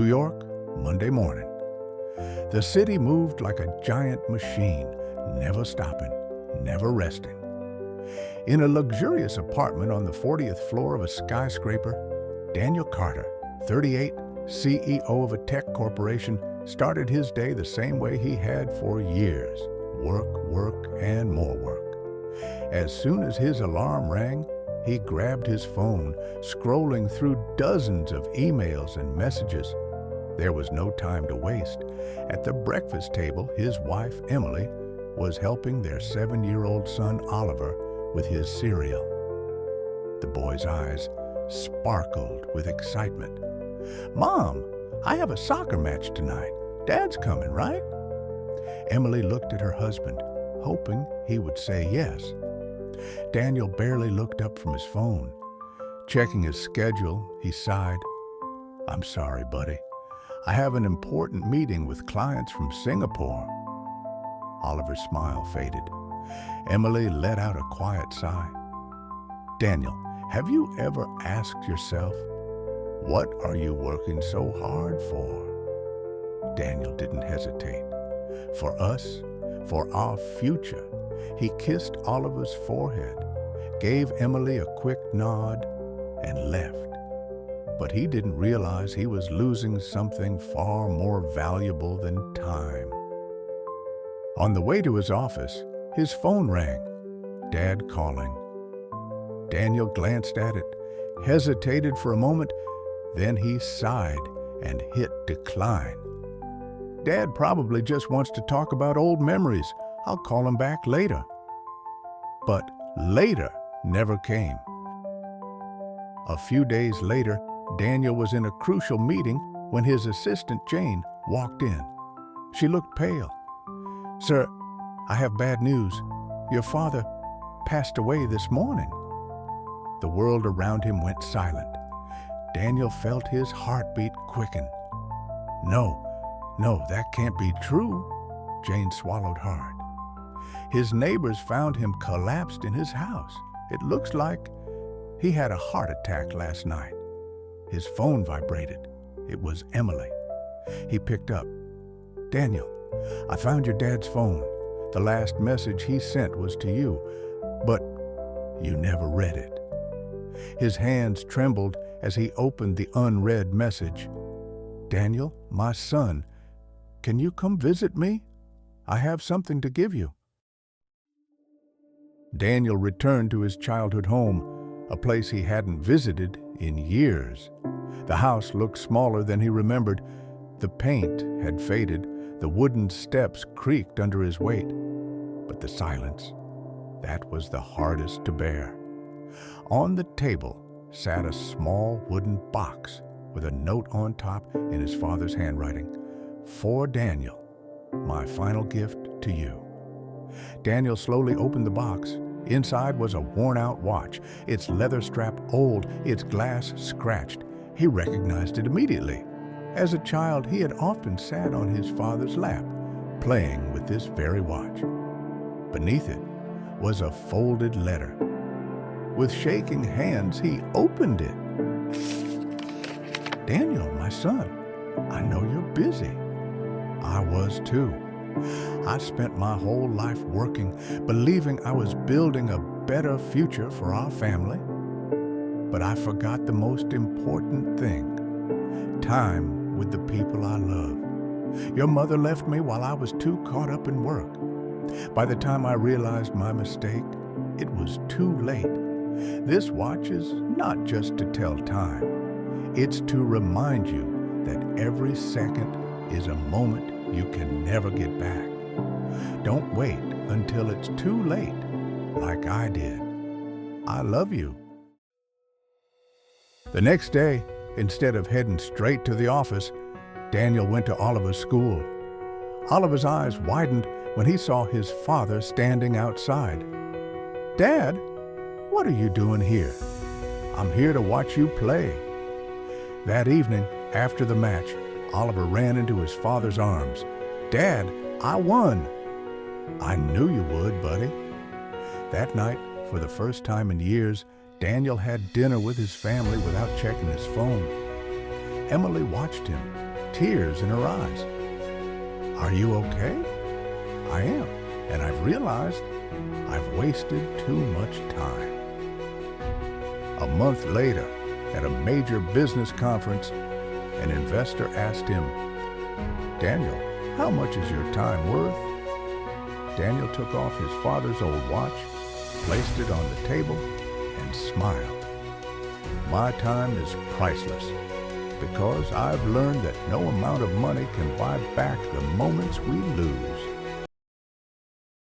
New York, Monday morning. The city moved like a giant machine, never stopping, never resting. In a luxurious apartment on the 40th floor of a skyscraper, Daniel Carter, 38, CEO of a tech corporation, started his day the same way he had for years: work, work, and more work. As soon as his alarm rang, he grabbed his phone, scrolling through dozens of emails and messages. There was no time to waste. At the breakfast table, his wife, Emily, was helping their 7-year-old son, Oliver, with his cereal. The boy's eyes sparkled with excitement. "Mom, I have a soccer match tonight. Dad's coming, right?" Emily looked at her husband, hoping he would say yes. Daniel barely looked up from his phone. Checking his schedule, he sighed. "I'm sorry, buddy. I have an important meeting with clients from Singapore." Oliver's smile faded. Emily let out a quiet sigh. "Daniel, have you ever asked yourself, what are you working so hard for?" Daniel didn't hesitate. For us, for our future. He kissed Oliver's forehead, gave Emily a quick nod, and left. But he didn't realize he was losing something far more valuable than time. On the way to his office, his phone rang. Dad calling. Daniel glanced at it, hesitated for a moment, then he sighed and hit decline. "Dad probably just wants to talk about old memories. I'll call him back later." But later never came. A few days later, Daniel was in a crucial meeting when his assistant, Jane, walked in. She looked pale. "Sir, I have bad news. Your father passed away this morning." The world around him went silent. Daniel felt his heartbeat quicken. No, that can't be true." Jane swallowed hard. "His neighbors found him collapsed in his house. It looks like he had a heart attack last night." His phone vibrated. It was Emily. He picked up. "Daniel, I found your dad's phone. The last message he sent was to you, but you never read it." His hands trembled as he opened the unread message. "Daniel, my son, can you come visit me? I have something to give you." Daniel returned to his childhood home, a place he hadn't visited in years. The house looked smaller than he remembered. The paint had faded. The wooden steps creaked under his weight. But the silence, that was the hardest to bear. On the table sat a small wooden box with a note on top in his father's handwriting. "For Daniel, my final gift to you." Daniel slowly opened the box. Inside was a worn-out watch, its leather strap old, its glass scratched. He recognized it immediately. As a child, he had often sat on his father's lap, playing with this very watch. Beneath it was a folded letter. With shaking hands, he opened it. "Daniel, my son, I know you're busy." I was too. I spent my whole life working, believing I was building a better future for our family. But I forgot the most important thing: time with the people I love. Your mother left me while I was too caught up in work. By the time I realized my mistake, it was too late. This watch is not just to tell time. It's to remind you that every second is a moment you can never get back. Don't wait until it's too late, like I did. I love you. The next day, instead of heading straight to the office, Daniel went to Oliver's school. Oliver's eyes widened when he saw his father standing outside. "Dad, what are you doing here?" "I'm here to watch you play." That evening, after the match, Oliver ran into his father's arms. "Dad, I won." "I knew you would, buddy." That night, for the first time in years, Daniel had dinner with his family without checking his phone. Emily watched him, tears in her eyes. "Are you okay?" "I am, and I've realized I've wasted too much time." A month later, at a major business conference, an investor asked him, "Daniel, how much is your time worth?" Daniel took off his father's old watch, placed it on the table, and smiled. "My time is priceless, because I've learned that no amount of money can buy back the moments we lose."